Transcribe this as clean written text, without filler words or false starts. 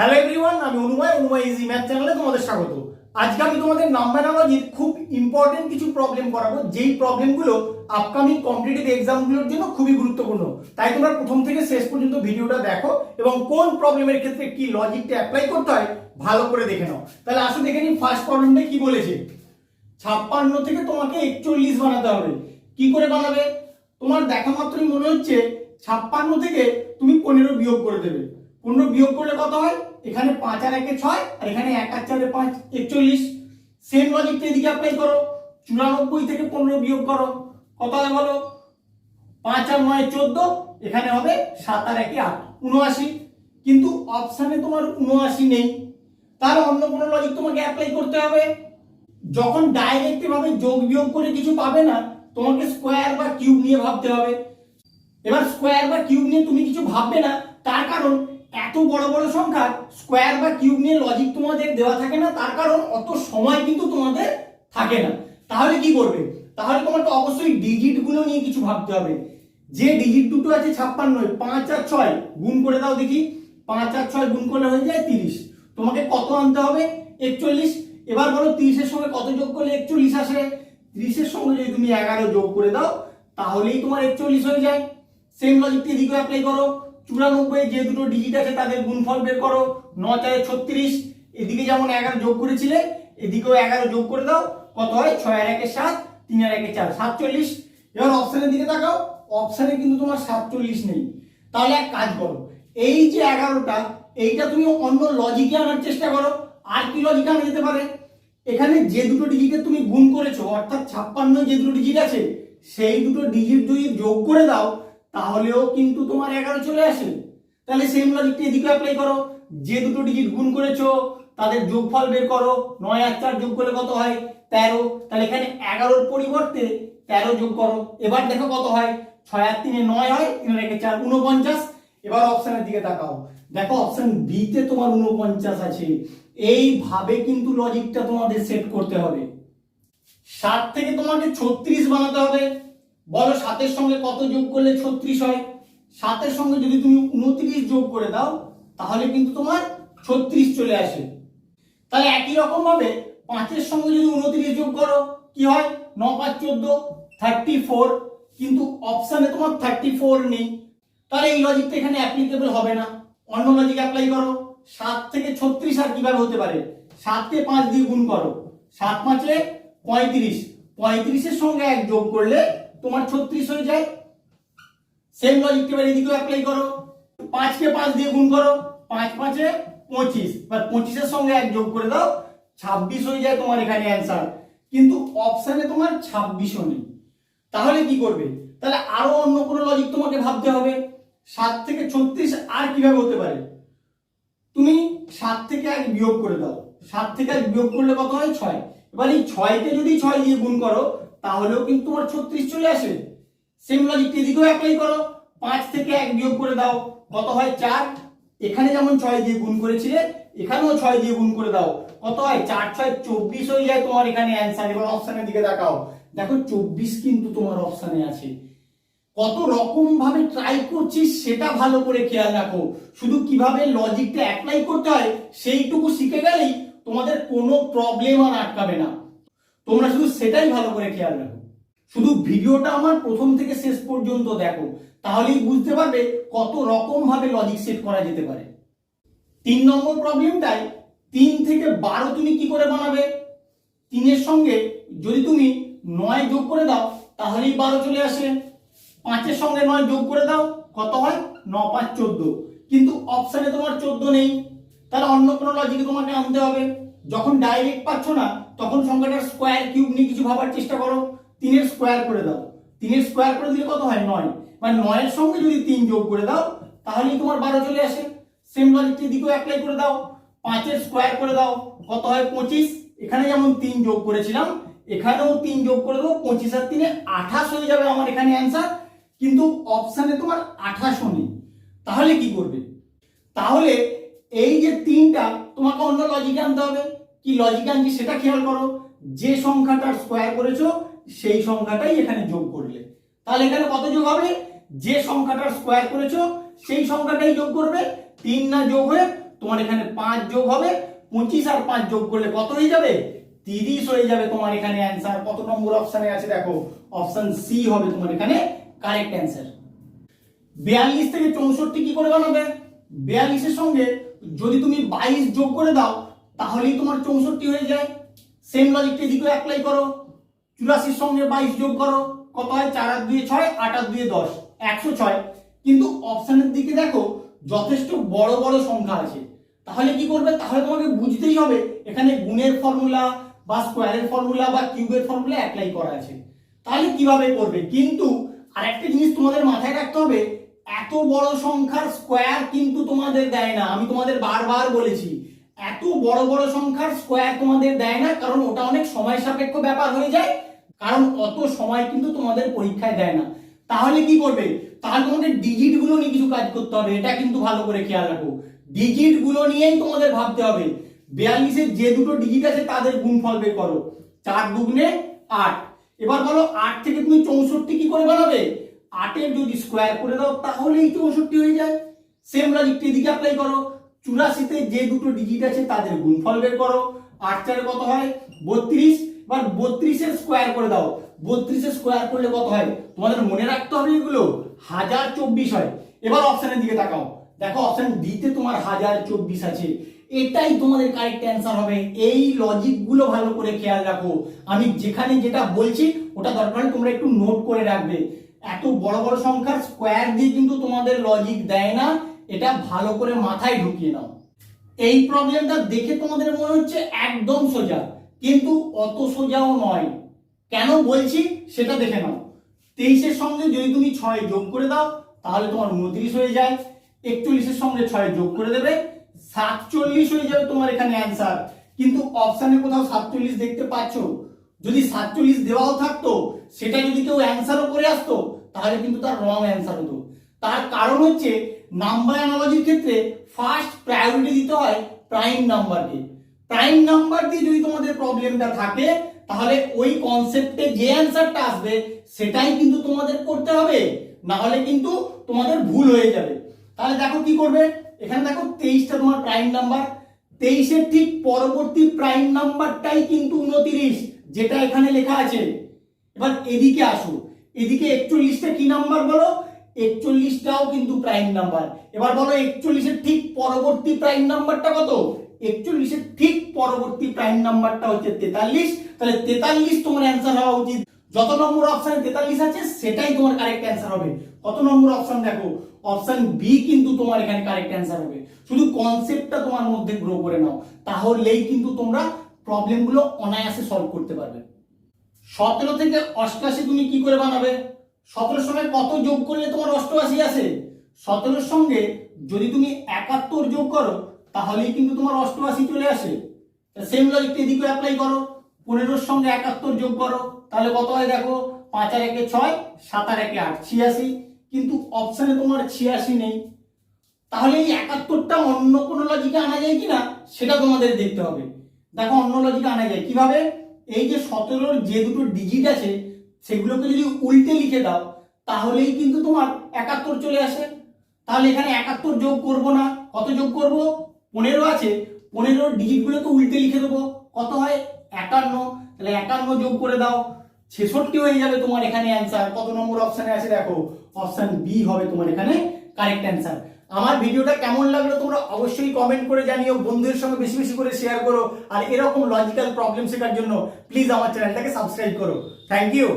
Hello everyone, আমি অনুময় easy math চ্যানেলে তোমাদের স্বাগত। আজকে আমি তোমাদের নাম্বার অ্যানালজির খুব ইম্পর্টেন্ট কিছু প্রবলেম করাবো, যেই প্রবলেমগুলো আপকামিং কম্পিটিটিভ এক্সামগুলোর জন্য খুবই গুরুত্বপূর্ণ। তাই তোমরা প্রথম থেকে শেষ পর্যন্ত ভিডিওটা দেখো এবং কোন প্রবলেমের ক্ষেত্রে কি লজিকটা অ্যাপ্লাই করতে হয় ভালো করে দেখে নাও। তাহলে আসো দেখে নিই ফার্স্ট প্রবলেমটা কি বলেছে। 56 থেকে তোমাকে 41 বানাতে হবে। কি করে বানাবে? তোমার দেখা মাত্রই মনে হচ্ছে 56 থেকে তুমি 15 বিয়োগ করে দেবে। 15 বিয়োগ করলে কত হয়? এখানে 5 আর 1 6 আর এখানে 1 আর 4 5 41। সেম লজিকটা এদিকে অ্যাপ্লাই করো। 94 থেকে 15 বিয়োগ করো, কত হয় বলো? 5 আর 9 14, এখানে হবে 7 আর 1 8 79। কিন্তু অপশনে তোমার 79 নেই, তাহলে অন্য কোনো লজিক তোমাকে অ্যাপ্লাই করতে হবে। যখন ডাইরেক্ট ভাবে যোগ বিয়োগ করে কিছু পাবে না, তোমাকে স্কোয়ার বা কিউব নিয়ে ভাবতে হবে। এবার স্কোয়ার বা কিউব নিয়ে তুমি কিছু ভাববে না, তার কারণ এত বড় বড় সংখ্যা স্কোয়ার বা কিউব নিয়ে লজিক তোমাদের দেওয়া থাকে না, তার কারণ অত সময় কিন্তু তোমাদের থাকে না। তাহলে কি করবে? তাহলে তোমাকে অবশ্যই ডিজিট গুলো নিয়ে কিছু ভাবতে হবে। যে ডিজিট দুটো আছে 56, 5 আর 6 গুণ করে দাও দেখি। 5 আর 6 গুণ করলে হয়ে যায় 30। তোমাকে কত আনতে হবে? 41। এবার বলো 30 এর সঙ্গে কত যোগ করলে 41 আসে? 30 এর সঙ্গে যদি তুমি 11 যোগ করে দাও তাহলেই তোমার 41 হয়ে যায়। সেম লজিকটি এদিকে অ্যাপ্লাই করো। 94 যে দুটো ডিজিট আছে তাদের গুণফল বের করো। 9 4 36, এদিকে যেমন 11 যোগ করেছিলে এদিকেও 11 যোগ করে দাও, কত হয়? 6 আর 1 7, 3 আর 1 4 47। এবার অপশনের দিকে তাকাও, অপশনে কিন্তু তোমার 47 নেই। তাহলে এক কাজ করো, এই যে 11টা এইটা তুমি অন্য লজিকে আনার চেষ্টা করো। আর কি লজিকে আনা যেতে পারে? এখানে যে দুটো ডিজিটে তুমি গুণ করেছো, অর্থাৎ 56 যে দুটো ডিজিট আছে সেই দুটো ডিজিট যদি যোগ করে দাও তাহলেও কিন্তু তোমার 11 চলে আসে। তাহলে সেম লজিকটা এদিকে অ্যাপ্লাই করো। যে দুটো ডিজিট গুণ করেছো তাদের যোগফল বের করো। 9 আর 4 যোগ করলে কত হয়? 13। তাহলে এখানে 11-র পরিবর্তে 13 যোগ করো। এবার দেখো কত হয়? 6 আর 3 9 হয়, 3 আর 1 4 49। এবার অপশনের দিকে তাকাও, দেখো অপশন বি তে তোমার 49 আছে। এইভাবে কিন্তু লজিকটা তোমাদের সেট করতে হবে। 7 থেকে তোমাকে 36 বানাতে হবে। বলো 7 এর সঙ্গে কত যোগ করলে 36 হয়? 7 এর সঙ্গে যদি তুমি 29 যোগ করে দাও তাহলে কিন্তু তোমার 36 চলে আসে। তাহলে একই রকম ভাবে 5 এর সঙ্গে যদি 29 যোগ করো কি হয়? 9 5 14 34, কিন্তু অপশনে তোমার 34 নেই। তাহলে এই লজিকটা এখানে অ্যাপ্লিকেবল হবে না। অন্য লজিক অ্যাপ্লাই করো। 7 থেকে 36 আর কিভাবে হতে পারে? 7 কে 5 দিয়ে গুণ করো। 7 5 এ 35, 35 এর সঙ্গে 1 যোগ করলে তোমার 36 হয়ে যায়। সেম লজিকটা এবার এদিকেও অ্যাপ্লাই করো। 5 কে 5 দিয়ে গুণ করো। 5 5 এ 25, এবার 25 এর সঙ্গে 1 যোগ করে দাও, 26 হয়ে যায় তোমার এখানে অ্যানসার। কিন্তু অপশনে তোমার 26ও নেই। তাহলে কি করবে? তাহলে আরো অন্য কোনো লজিক তোমাকে ভাবতে হবে। 7 থেকে 36 আর কিভাবে হতে পারে? তুমি 7 থেকে 1 বিয়োগ করে দাও। 7 থেকে 1 বিয়োগ করলে কত হয়? 6। এবার এই 6 কে যদি 6 দিয়ে গুণ করো তাহলেও কিন্তু তোমার 36 চলে আসে। সেম লজিকটি এদিকেও অ্যাপ্লাই করো। 5 থেকে 1 বিয়োগ করে দাও, কত হয়? 4। এখানে যেমন 6 দিয়ে গুণ করেছিলে এখানেও 6 দিয়ে গুণ করে দাও, কত হয়? 4 6 24 হয়ে যায় তোমার এখানে অ্যানসার। এবার অপশনের দিকে তাকাও, দেখো 24 কিন্তু তোমার অপশনে আছে। কত রকম ভাবে ট্রাই করছিস সেটা ভালো করে খেয়াল রাখো। শুধু কিভাবে লজিকটা অ্যাপ্লাই করতে হয় সেইটুকু শিখে গেলেই তোমাদের কোনো প্রবলেম আর আটকাবে না। তোমরা শুধু সেটাই ভালো করে খেয়াল রাখো। শুধু ভিডিওটা আমার প্রথম থেকে শেষ পর্যন্ত দেখো, তাহলেই বুঝতে পারবে কত রকম ভাবে লজিক সেট করা যেতে পারে। 3 নম্বর প্রবলেমটায় 3 থেকে 12 তুমি কি করে বানাবে? 3 এর সঙ্গে যদি তুমি 9 যোগ করে দাও তাহলেই 12 চলে আসে। 5 এর সঙ্গে 9 যোগ করে দাও, কত হয়? 9 5 14, কিন্তু অপশনে তোমার 14 নেই। তাহলে অন্য কোনো লজিকে তোমাকে আনতে হবে। যখন ডাইরেক্ট পাচ্ছ না তখন সংখ্যাটার স্কোয়ার কিউব নিয়ে কিছু ভাবার চেষ্টা করো। 3 এর স্কোয়ার করে দাও। 3 এর স্কোয়ার করে দিলে কত হয়? 9। মানে 9 এর সঙ্গে যদি 3 যোগ করে দাও তাহলেই তোমার 12 চলে আসে। সেম লজিকটি দিকেও অ্যাপ্লাই করে দাও। 5 এর স্কোয়ার করে দাও, কত হয়? 25। এখানে যেমন 3 যোগ করেছিলাম এখানেও 3 যোগ করে দেবো। 25 আর 3 28 হয়ে যাবে আমার এখানে অ্যান্সার। কিন্তু অপশনে তোমার 28 নেই। তাহলে কি করবে? তাহলে এই যে 3টা তোমাকে অন্য লজিকে আনতে হবে। কি লজিকে আনছি সেটা খেয়াল করো। যে সংখ্যাটার স্কোয়ার করেছো সেই সংখ্যাটাই এখানে যোগ করলে, তাহলে এখানে কত যোগ হবে? যে সংখ্যাটার স্কোয়ার করেছো সেই সংখ্যাটাই যোগ করবে। 3 না যোগ হয়ে তোমার এখানে 5 যোগ হবে, 25 আর 5 যোগ করলে কত হয়ে যাবে, 30 হয়ে যাবে তোমার এখানে অ্যান্সার। কত নম্বর অপশনে আছে দেখো, অপশন সি হবে তোমার এখানে কারেক্ট অ্যান্সার। 42 থেকে 64 কি করে বানাবে, 42 এর সঙ্গে যদি তুমি 22 যোগ করে দাও তাহলেই তোমার 64 হয়ে যায়। সেম লজিকটা এদিকে অ্যাপ্লাই করো, 84 এর সঙ্গে 22 যোগ করো, কত হয়, 4 আর 2 6, 8 আর 2 10, 106। কিন্তু অপশনের দিকে দেখো যথেষ্ট বড় বড় সংখ্যা আছে, তাহলে কি করবে, তাহলে তোমাকে বুঝতেই হবে এখানে গুণের ফর্মুলা বা স্কোয়ারের ফর্মুলা বা কিউবের ফর্মুলা অ্যাপ্লাই করা আছে। তাহলে কিভাবে করবে, কিন্তু আরেকটা জিনিস তোমাদের মাথায় রাখতে হবে, এত বড় সংখ্যার স্কোয়ার কিন্তু তোমাদের দেয় না। আমি তোমাদের বারবার বলেছি এত বড় বড় সংখ্যার স্কোয়ার তোমাদের দেয় না, কারণ ওটা অনেক সময় সাপেক্ষ ব্যাপার হয়ে যায়, কারণ অত সময় কিন্তু তোমাদের পরীক্ষায় দেয় না। তাহলে কি করবে, তাহলে তোমাদের ডিজিট গুলো নিয়ে কিছু কাজ করতে হবে, এটা কিন্তু ভালো করে খেয়াল রাখো। ডিজিট গুলো নিয়েই তোমাদের ভাবতে হবে। 42 এর যে দুটো ডিজিট আছে তাদের গুণফল বের করো, 4 দুগুণে 8। এবার বলো 8 থেকে তুমি 64 কি করে বানাবে, 8 এর যদি স্কোয়ার করে দাও তাহলেই 64 হয়ে যায়। সেম লজিকটা এদিকে অ্যাপ্লাই করো, 84 তে যে দুটো ডিজিট আছে তাদের গুণফল বের করো, 8 4 কত হয় 32। এবার 32 এর স্কোয়ার করে দাও, 32 এর স্কোয়ার করলে কত হয়, তোমাদের মনে রাখতে হবে এগুলো 1024 হয়। এবার অপশনের দিকে তাকাও, দেখো অপশন ডি তে তোমার 1024 আছে, এটাই তোমাদের কারেক্ট অ্যান্সার হবে। এই লজিক গুলো ভালো করে খেয়াল রাখো, আমি যেখানে যেটা বলছি ওটা দরকার তোমরা একটু নোট করে রাখবে। এত বড় বড় সংখ্যার স্কোয়ার দিয়ে কিন্তু তোমাদের লজিক দেয় না, এটা ভালো করে মাথায় ঢুকিয়ে নাও। এই প্রবলেমটা দেখে তোমাদের মনে হচ্ছে একদম সোজা, কিন্তু অত সোজাও নয়। কেন বলছি সেটা দেখে নাও। 23 এর সঙ্গে যদি তুমি 6 যোগ করে দাও তাহলে তোমার 29 হয়ে যায়, 41 এর সঙ্গে 6 যোগ করে দেবে, 47 হয়ে যাবে তোমার এখানে অ্যান্সার। কিন্তু অপশনে কোথাও 47 দেখতে পাচ্ছ, যদি 47 দেওয়াও থাকতো সেটা যদি কেউ অ্যান্সারও করে আসতো তাহলে কিন্তু তার রং অ্যান্সার হতো। তার কারণ হচ্ছে নাম্বার অ্যানালজির ক্ষেত্রে ফার্স্ট প্রায়োরিটি দিতে হয় প্রাইম নাম্বারকে। প্রাইম নাম্বার দিয়ে যদি তোমাদের প্রবলেমটা থাকে তাহলে ওই কনসেপ্টে যে অ্যান্সারটা আসবে সেটাই কিন্তু তোমাদের করতে হবে, না হলে কিন্তু তোমাদের ভুল হয়ে যাবে। তাহলে দেখো কি করবে, এখানে দেখো 23টা তোমার প্রাইম নাম্বার, 23 এর ঠিক পরবর্তী প্রাইম নাম্বারটাই কিন্তু 29 যেটা এখানে লেখা আছে। এবার এদিকে আসো, এদিকে 41টা কি নাম্বার বলো, 41টাও কিন্তু প্রাইম নাম্বার। এবার বলো 41 এর ঠিক পরবর্তী প্রাইম নাম্বারটা কত, 41 এর ঠিক পরবর্তী প্রাইম নাম্বারটা হচ্ছে 43। তাহলে 43 তোমার অ্যান্সার হওয়া উচিত। যত নম্বর অপশনে 43 আছে সেটাই তোমার কারেক্ট অ্যান্সার হবে। কত নম্বর অপশন দেখো, অপশন বি কিন্তু তোমার এখানে কারেক্ট অ্যান্সার হবে। শুধু কনসেপ্টটা তোমার মধ্যে গ্রো করে নাও, তাহলেই কিন্তু তোমরা প্রবলেমগুলো অনায়াসে সলভ করতে পারবে। 17 থেকে 88 তুমি কি করে বানাবে, 17 সঙ্গে কত যোগ করলে তোমার 88 আসে, 17 সঙ্গে যদি তুমি 71 যোগ করো তাহলেই কিন্তু তোমার 88 চলে আসে। সেম লজিকটা এদিকে অ্যাপ্লাই করো, 15 সঙ্গে 71 যোগ করো তাহলে কত হয় দেখো, 5 আর 1 6, 7 আর 1 8, 86। কিন্তু অপশনে তোমার 86 নেই, তাহলে এই 71টা অন্য কোনো লজিকে আনা যায় কিনা সেটা তোমাদের দেখতে হবে। দেখো অন্য লজিকে আনা যায় কিভাবে, এই যে 17 যে দুটো ডিজিট আছে সেগুলোকে যদি উল্টে লিখে দাও তাহলেই কিন্তু তোমার 71 চলে আসে। তাহলে এখানে 71 যোগ করব না, কত যোগ করব, 15 আছে, 15 ডিজিট গুলোকে উল্টে লিখে দেবো, কত হয় 51। তাহলে 51 যোগ করে দাও, 66 হয়ে যাবে তোমার এখানে অ্যান্সার। কত নম্বর অপশনে আছে দেখো, অপশন বি হবে তোমার এখানে কারেক্ট অ্যান্সার। আমার ভিডিওটা কেমন লাগলো তোমরা অবশ্যই কমেন্ট করে জানিও, বন্ধুদের সঙ্গে বেশি বেশি করে শেয়ার করো, আর এরকম লজিক্যাল প্রবলেম শেখার জন্য প্লিজ আমার চ্যানেলটাকে সাবস্ক্রাইব করো। Thank you.